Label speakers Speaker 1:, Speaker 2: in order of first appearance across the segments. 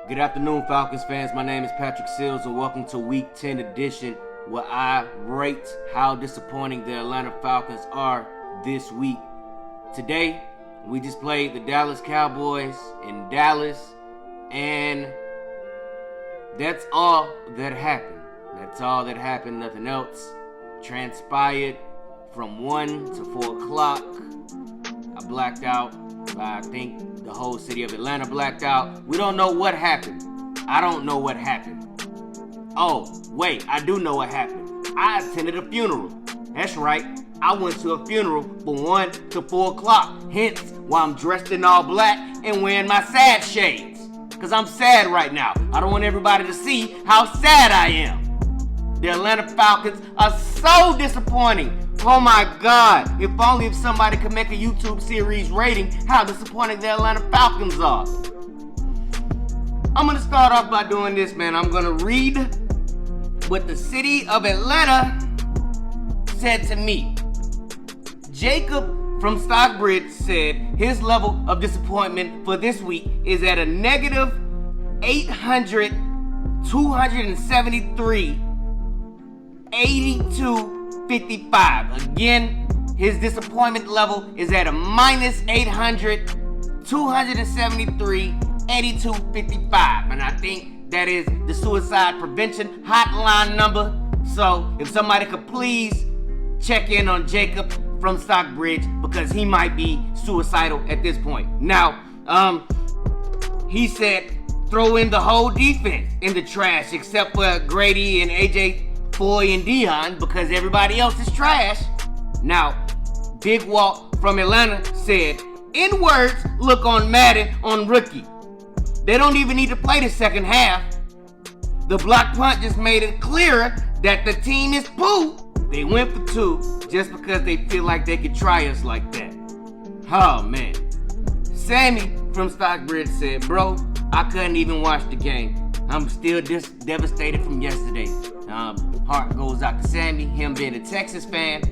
Speaker 1: Good afternoon, Falcons fans. My name is Patrick Seals, and welcome to Week 10 edition, where I rate how disappointing the Atlanta Falcons are this week. Today, we just played the Dallas Cowboys in Dallas, and that's all that happened. That's all that happened. Nothing else transpired from 1 to 4 o'clock. I blacked out. I think the whole city of Atlanta blacked out. We don't know what happened. I don't know what happened. Oh, wait, I do know what happened. I attended a funeral. That's right. I went to a funeral from 1 to 4 o'clock. Hence why I'm dressed in all black and wearing my sad shades. Because I'm sad right now. I don't want everybody to see how sad I am. The Atlanta Falcons are so disappointing. Oh my God, if only if somebody could make a YouTube series rating how disappointing the Atlanta Falcons are. I'm going to start off by doing this, man. I'm going to read what the city of Atlanta said to me. Jacob from Stockbridge said his level of disappointment for this week is at a negative 800, 273, 82.55. Again, his disappointment level is at a minus 800, 273, 82.55. And I think that is the suicide prevention hotline number. So if somebody could please check in on Jacob from Stockbridge, because he might be suicidal at this point. Now, he said throw in the whole defense in the trash except for Grady and AJ Foy and Dion, because everybody else is trash. Now, Big Walt from Atlanta said, N-words look on Madden on rookie. They don't even need to play the second half. The block punt just made it clearer that the team is poo. They went for 2 just because they feel like they could try us like that. Oh, man. Sammy from Stockbridge said, bro, I couldn't even watch the game. I'm still devastated from yesterday. Heart goes out to Sammy, him being a Texas fan.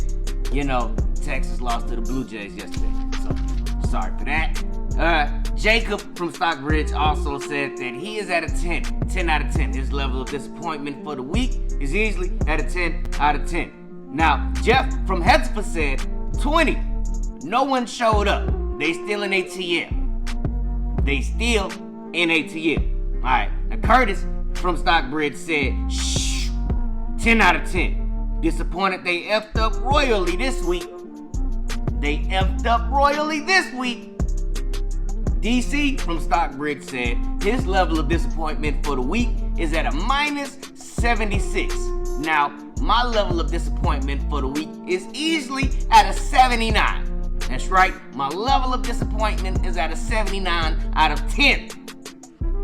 Speaker 1: You know, Texas lost to the Blue Jays yesterday, so sorry for that. Jacob from Stockbridge also said that he is at a 10 out of 10. His level of disappointment for the week is easily at a 10 out of 10. Now, Jeff from Hetsford said 20. No one showed up. They still in ATL. They still in ATL. All right, now Curtis from Stockbridge said, shh, 10 out of 10. Disappointed they effed up royally this week. They effed up royally this week. DC from Stockbridge said his level of disappointment for the week is at a minus 76. Now, my level of disappointment for the week is easily at a 79. That's right, my level of disappointment is at a 79 out of 10.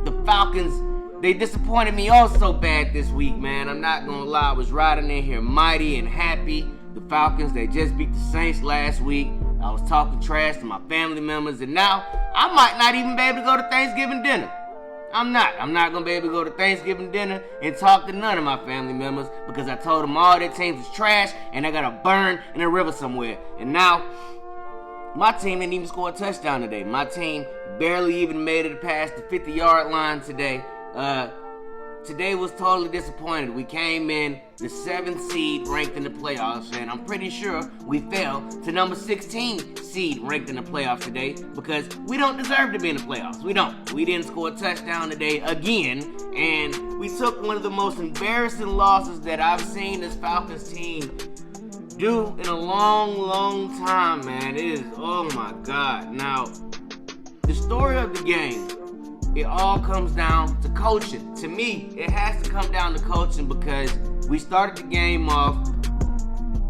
Speaker 1: The Falcons, they disappointed me all so bad this week, man. I'm not gonna lie, I was riding in here mighty and happy. The Falcons, they just beat the Saints last week. I was talking trash to my family members, and now I might not even be able to go to Thanksgiving dinner. I'm not gonna be able to go to Thanksgiving dinner and talk to none of my family members because I told them all their teams was trash and they gotta burn in a river somewhere. And now, my team didn't even score a touchdown today. My team barely even made it past the 50-yard line today. Today was totally disappointed. We came in the 7th seed ranked in the playoffs, and I'm pretty sure we fell to number 16 seed ranked in the playoffs today because we don't deserve to be in the playoffs. We don't. We didn't score a touchdown today again, and we took one of the most embarrassing losses that I've seen this Falcons team do in a long, long time, man. It is, oh my God. Now, the story of the game, it all comes down to coaching. To me, it has to come down to coaching because we started the game off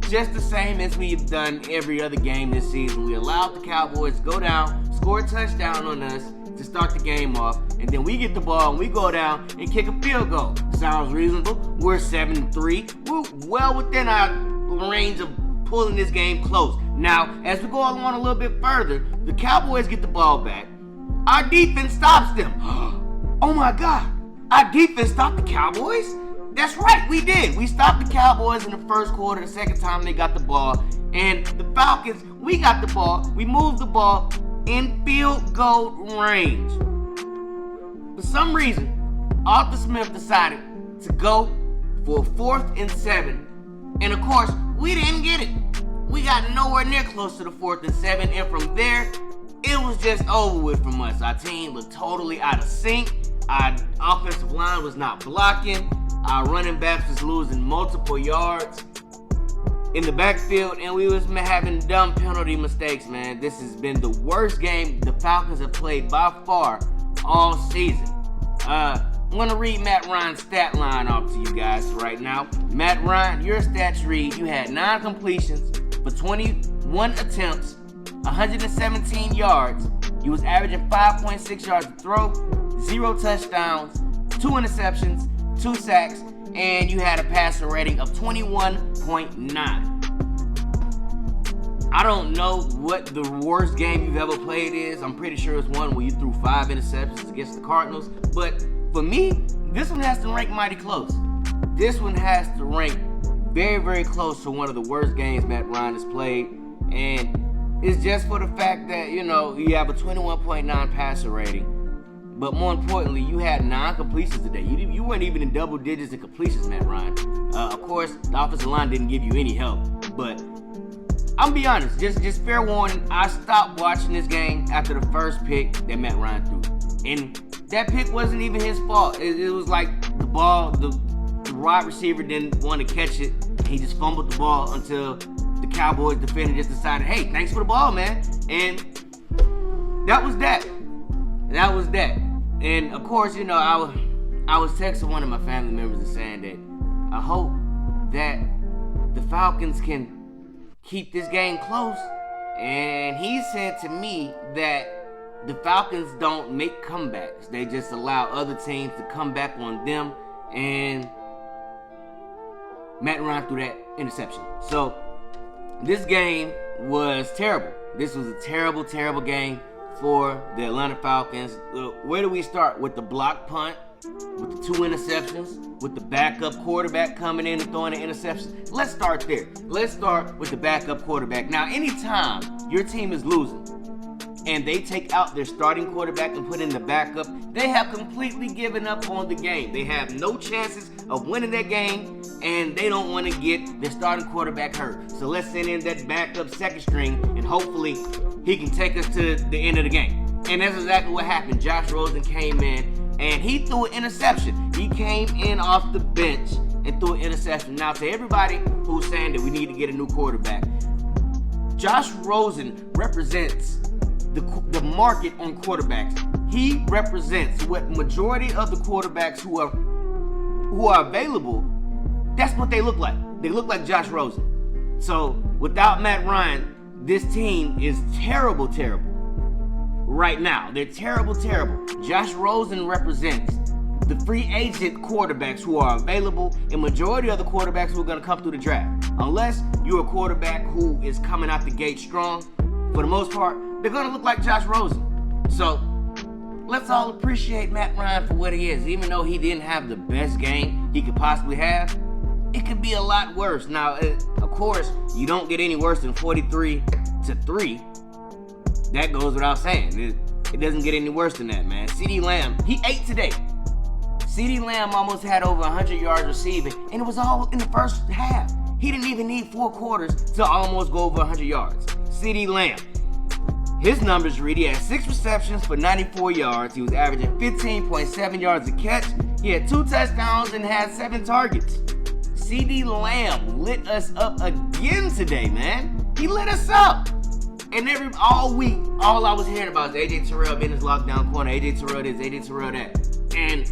Speaker 1: just the same as we've done every other game this season. We allowed the Cowboys to go down, score a touchdown on us to start the game off, and then we get the ball and we go down and kick a field goal. Sounds reasonable. We're 7-3. We're well within our range of pulling this game close. Now, as we go along a little bit further, the Cowboys get the ball back. Our defense stops them. Oh my God. Our defense stopped the Cowboys? That's right, we did. We stopped the Cowboys in the first quarter, the second time they got the ball. And the Falcons, we got the ball. We moved the ball in field goal range. The for some reason, Arthur Smith decided to go for a 4th and 7. And of course, we didn't get it. We got nowhere near close to the 4th and 7. And from there, it was just over with from us. Our team looked totally out of sync. Our offensive line was not blocking. Our running backs was losing multiple yards in the backfield, and we was having dumb penalty mistakes, man. This has been the worst game the Falcons have played by far all season. I'm going to read Matt Ryan's stat line off to you guys right now. Matt Ryan, your stats read, you had 9 completions for 21 attempts, 117 yards. You was averaging 5.6 yards to throw, 0 touchdowns, 2 interceptions, 2 sacks, and you had a passer rating of 21.9. I don't know what the worst game you've ever played is. I'm pretty sure it's one where you threw 5 interceptions against the Cardinals. But for me, this one has to rank mighty close. This one has to rank very, very close to one of the worst games Matt Ryan has played. And it's just for the fact that, you have a 21.9 passer rating. But more importantly, you had 9 completions today. You weren't even in double digits in completions, Matt Ryan. Of course, the offensive line didn't give you any help. But I'm gonna be honest, just fair warning, I stopped watching this game after the first pick that Matt Ryan threw. And that pick wasn't even his fault. It was like the ball, the wide receiver didn't want to catch it. He just fumbled the ball until the Cowboys defender just decided, hey, thanks for the ball, man. And that was that. That was that. And of course, I was texting one of my family members and saying that I hope that the Falcons can keep this game close. And he said to me that the Falcons don't make comebacks. They just allow other teams to come back on them. And Matt Ryan threw that interception. So this game was terrible. This was a terrible, terrible game for the Atlanta Falcons. Where do we start? With the block punt, with the 2 interceptions, with the backup quarterback coming in and throwing an interception. Let's start there. Let's start with the backup quarterback. Now, anytime your team is losing and they take out their starting quarterback and put in the backup, they have completely given up on the game. They have no chances of winning that game, and they don't want to get their starting quarterback hurt. So let's send in that backup second string, and hopefully he can take us to the end of the game. And that's exactly what happened. Josh Rosen came in, and he threw an interception. He came in off the bench and threw an interception. Now, to everybody who's saying that we need to get a new quarterback, Josh Rosen represents the market on quarterbacks. He represents what majority of the quarterbacks who are available, that's what they look like. They look like Josh Rosen. So without Matt Ryan, this team is terrible, terrible. Right now, they're terrible, terrible. Josh Rosen represents the free agent quarterbacks who are available, and majority of the quarterbacks who are going to come through the draft. Unless you're a quarterback who is coming out the gate strong, for the most part, they're going to look like Josh Rosen. So let's all appreciate Matt Ryan for what he is. Even though he didn't have the best game he could possibly have, it could be a lot worse. Now, of course, you don't get any worse than 43-3. That goes without saying. It doesn't get any worse than that, man. CeeDee Lamb, he ate today. CeeDee Lamb almost had over 100 yards receiving, and it was all in the first half. He didn't even need 4 quarters to almost go over 100 yards. CeeDee Lamb, his numbers read, he had 6 receptions for 94 yards. He was averaging 15.7 yards a catch. He had 2 touchdowns and had 7 targets. CeeDee Lamb lit us up again today, man. He lit us up. And all week, all I was hearing about is AJ Terrell being his lockdown corner. AJ Terrell this, AJ Terrell that. And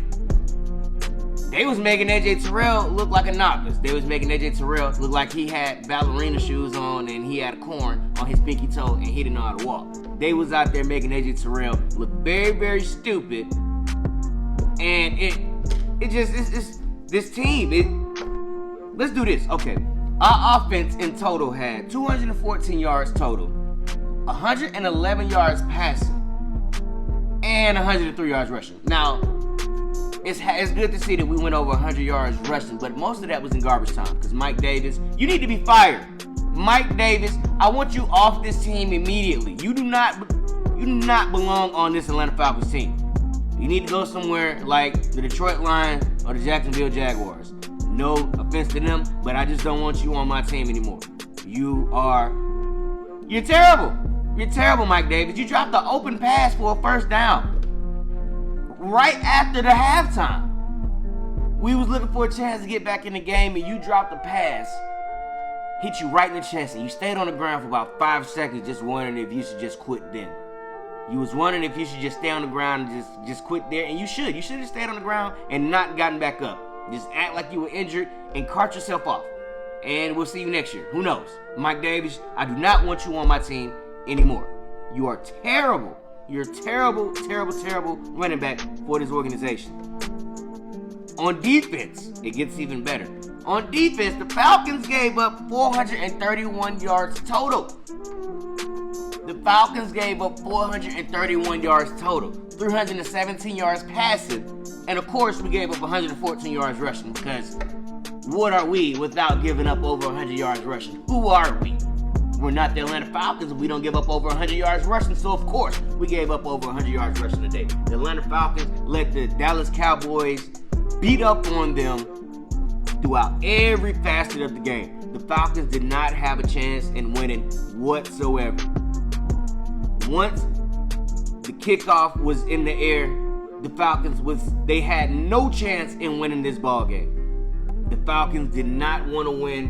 Speaker 1: they was making AJ Terrell look like a novice. They was making AJ Terrell look like he had ballerina shoes on and he had corn on his pinky toe and he didn't know how to walk. They was out there making AJ Terrell look very, very stupid. And it's this team. Let's do this. Okay. Our offense in total had 214 yards total, 111 yards passing, and 103 yards rushing. Now, it's good to see that we went over 100 yards rushing, but most of that was in garbage time because Mike Davis, you need to be fired. Mike Davis, I want you off this team immediately. You do not belong on this Atlanta Falcons team. You need to go somewhere like the Detroit Lions or the Jacksonville Jaguars. No offense to them, but I just don't want you on my team anymore. You're terrible. You're terrible, Mike Davis. You dropped the open pass for a first down right after the halftime. We was looking for a chance to get back in the game, and you dropped the pass, hit you right in the chest, and you stayed on the ground for about 5 seconds just wondering if you should just quit then. You was wondering if you should just stay on the ground and just quit there, and you should. You should have stayed on the ground and not gotten back up. Just act like you were injured and cart yourself off. And we'll see you next year. Who knows? Mike Davis, I do not want you on my team anymore. You are terrible. You're a terrible, terrible, terrible running back for this organization. On defense, it gets even better. On defense, the Falcons gave up 431 yards total. The Falcons gave up 431 yards total. 317 yards passing. And of course, we gave up 114 yards rushing, because what are we without giving up over 100 yards rushing? Who are we? We're not the Atlanta Falcons, and we don't give up over 100 yards rushing, so of course we gave up over 100 yards rushing today. The Atlanta Falcons let the Dallas Cowboys beat up on them throughout every facet of the game. The Falcons did not have a chance in winning whatsoever. Once the kickoff was in the air, the Falcons they had no chance in winning this ball game. The Falcons did not want to win.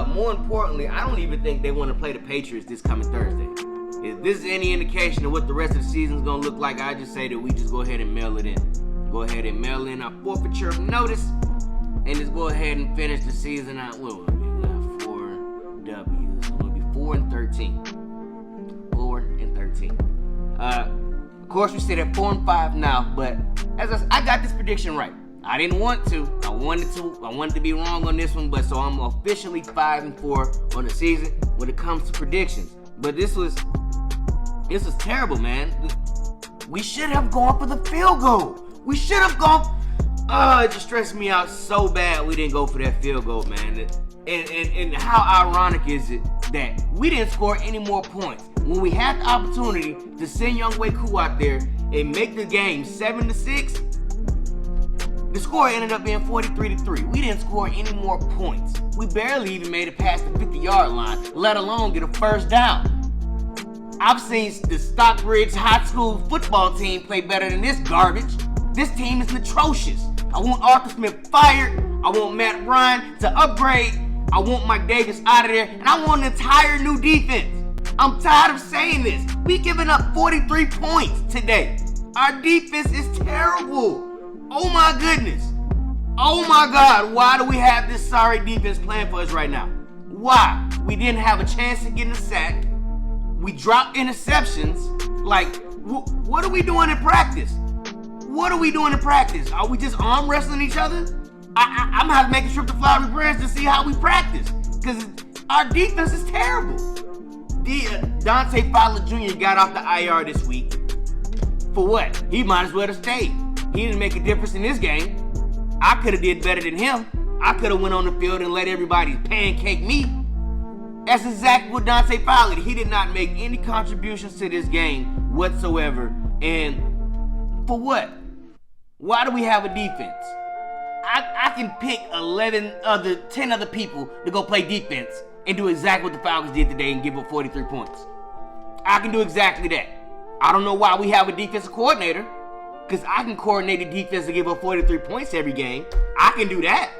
Speaker 1: More importantly, I don't even think they want to play the Patriots this coming Thursday. If this is any indication of what the rest of the season is going to look like, I just say that we just go ahead and mail it in. Go ahead and mail in our forfeiture of notice and just go ahead and finish the season out. What will it be? We got 4 W's. So it'll be 4-13. 4-13. Of course, we sit at 4-5 now, but as I got this prediction right. I didn't want to. I wanted to be wrong on this one, but so I'm officially 5-4 on the season when it comes to predictions. But this was terrible, man. We should have gone for the field goal. We should have gone. It just stressed me out so bad we didn't go for that field goal, man. And how ironic is it that we didn't score any more points when we had the opportunity to send Young Waku out there and make the game 7-6. The score ended up being 43-3. We didn't score any more points. We barely even made it past the 50-yard line, let alone get a first down. I've seen the Stockbridge High School football team play better than this garbage. This team is atrocious. I want Arthur Smith fired. I want Matt Ryan to upgrade. I want Mike Davis out of there. And I want an entire new defense. I'm tired of saying this. We giving up 43 points today. Our defense is terrible. Oh my goodness. Oh my God. Why do we have this sorry defense playing for us right now? Why? We didn't have a chance to get in a sack. We dropped interceptions. Like, what are we doing in practice? What are we doing in practice? Are we just arm wrestling each other? I'm gonna have to make a trip to Flowery Branch to see how we practice, because our defense is terrible. Dante Fowler Jr. got off the IR this week. For what? He might as well have stayed. He didn't make a difference in this game. I could have did better than him. I could have went on the field and let everybody pancake me. That's exactly what Dante Fowler did. He did not make any contributions to this game whatsoever. And for what? Why do we have a defense? I can pick 10 other people to go play defense and do exactly what the Falcons did today and give up 43 points. I can do exactly that. I don't know why we have a defensive coordinator, because I can coordinate the defense to give up 43 points every game. I can do that.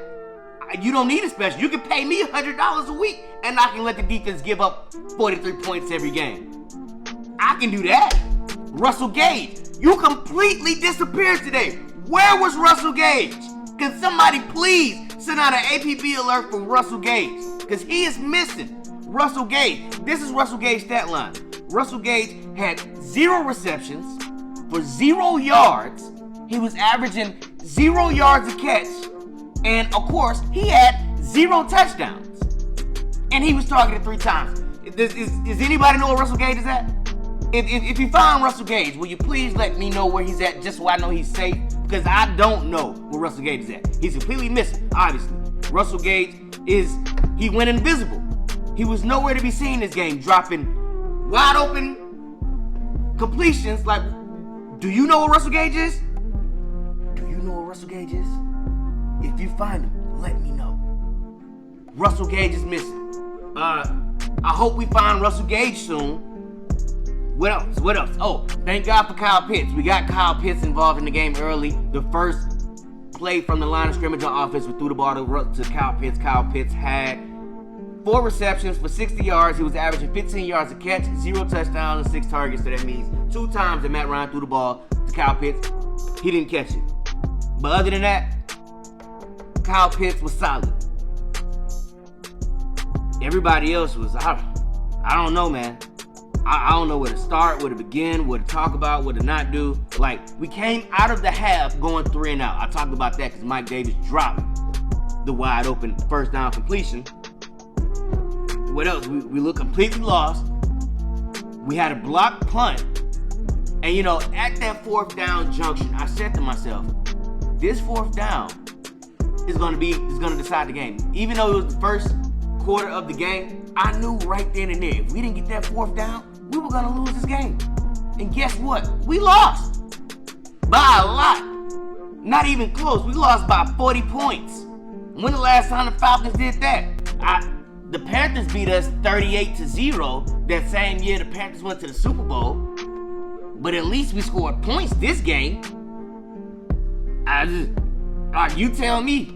Speaker 1: You don't need a special. You can pay me $100 a week and I can let the defense give up 43 points every game. I can do that. Russell Gage, you completely disappeared today. Where was Russell Gage? Can somebody please send out an APB alert for Russell Gage? Because he is missing. Russell Gage. This is Russell Gage's stat line. Russell Gage had 0 receptions for 0 yards. He was averaging 0 yards a catch. And of course, he had 0 touchdowns. And he was targeted 3 times. Does anybody know where Russell Gage is at? If you find Russell Gage, will you please let me know where he's at just so I know he's safe? Because I don't know where Russell Gage is at. He's completely missing, obviously. Russell Gage he went invisible. He was nowhere to be seen this game, dropping wide open completions like Do you know what Russell Gage is? Do you know what Russell Gage is? If you find him, let me know. Russell Gage is missing. I hope we find Russell Gage soon. What else? What else? Oh, thank God for Kyle Pitts. We got Kyle Pitts involved in the game early. The first play from the line of scrimmage on offense, we threw the ball to Kyle Pitts. Kyle Pitts had 4 receptions for 60 yards. He was averaging 15 yards a catch, 0 touchdowns, and 6 targets. So that means 2 times that Matt Ryan threw the ball to Kyle Pitts. He didn't catch it. But other than that, Kyle Pitts was solid. Everybody else was, I don't know, man. I don't know where to start, where to begin, what to talk about, what to not do. Like, we came out of the half going 3 and out. I talked about that because Mike Davis dropped the wide open first down completion. What else? We looked completely lost. We had a blocked punt. And, you know, at that 4th down junction, I said to myself, this 4th down is going to decide the game. Even though it was the first quarter of the game, I knew right then and there, if we didn't get that 4th down, we were going to lose this game. And guess what? We lost by a lot. Not even close. We lost by 40 points. When the last time the Falcons did that? The Panthers beat us 38-0. That same year the Panthers went to the Super Bowl. But at least we scored points this game. You tell me.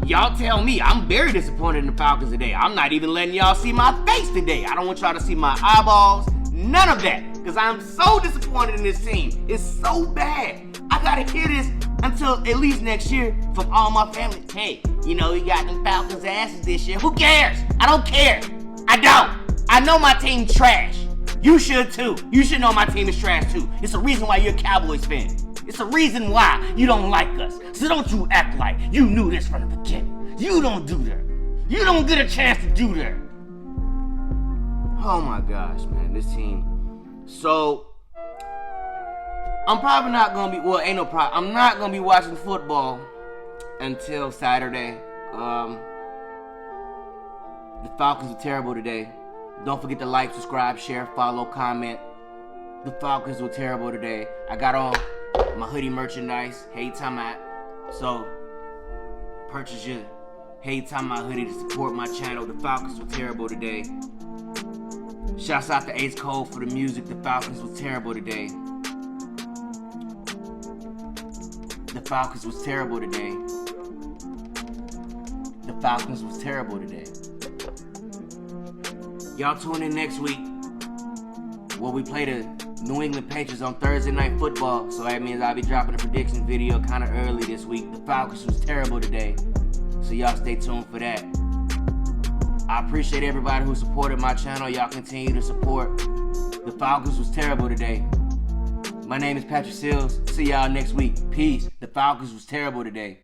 Speaker 1: Y'all tell me. I'm very disappointed in the Falcons today. I'm not even letting y'all see my face today. I don't want y'all to see my eyeballs. None of that. Because I'm so disappointed in this team. It's so bad. I got to hear this until at least next year from all my family. Hey, you know, you got them Falcons asses this year. Who cares? I don't care. I don't. I know my team's trash. You should too. You should know my team is trash too. It's a reason why you're a Cowboys fan. It's a reason why you don't like us. So don't you act like you knew this from the beginning. You don't do that. You don't get a chance to do that. Oh my gosh, man, this team. So, I'm probably not going to be, well, ain't no problem. I'm not going to be watching football until Saturday. The Falcons are terrible today. Don't forget to like, subscribe, share, follow, comment. The Falcons were terrible today. I got on my hoodie merchandise, Hey Time Out. So, purchase your Hey Time Out hoodie to support my channel. The Falcons were terrible today. Shouts out to Ace Cole for the music. The Falcons was terrible today. The Falcons was terrible today. The Falcons was terrible today. Y'all tune in next week where we play the New England Patriots on Thursday Night Football. So that means I'll be dropping a prediction video kind of early this week. The Falcons was terrible today. So y'all stay tuned for that. I appreciate everybody who supported my channel. Y'all continue to support. The Falcons was terrible today. My name is Patrick Sills. See y'all next week. Peace. The Falcons was terrible today.